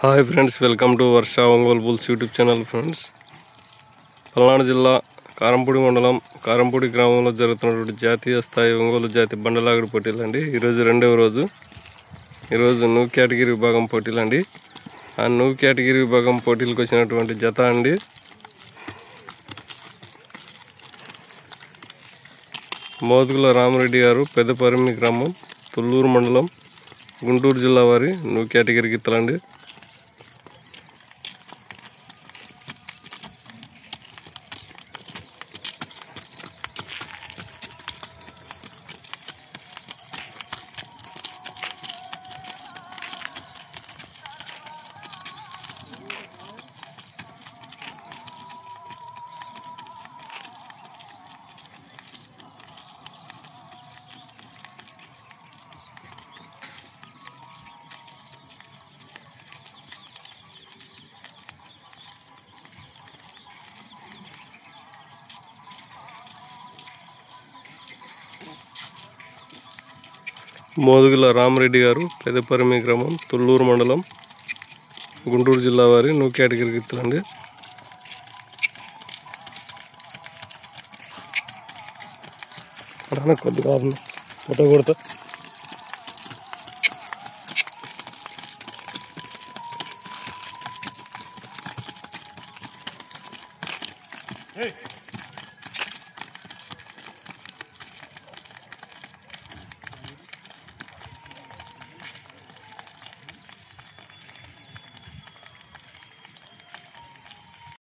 Hi friends, welcome to Varsha Ongole bulls YouTube channel. Friends, Palnadu జిల్లా కారంపూడి మండలం కారంపూడి గ్రామంలో జరుగుతున్నటువంటి జాతీయ స్థాయి ఒంగోలు జాతి బండలాగుడు పోటీలు అండి. ఈరోజు రెండవ రోజు. ఈరోజు న్యూ కేటగిరీ విభాగం పోటీలు అండి. ఆ న్యూ కేటగిరీ విభాగం పోటీలకు వచ్చినటువంటి జత అండి మోదుగుల రామరెడ్డి గారు, పెద్దపరిమి గ్రామం, తుళ్ళూరు మండలం, గుంటూరు జిల్లా వారి న్యూ కేటగిరీ గిత్తలండి. మోదుగుల రామరెడ్డి గారు, పెద్దపరిమి గ్రామం, తుళ్ళూరు మండలం, గుంటూరు జిల్లా వారి న్యూ కేటగిరీ గిత్తలండి. కొద్దిగా ఫోటో కొడతా.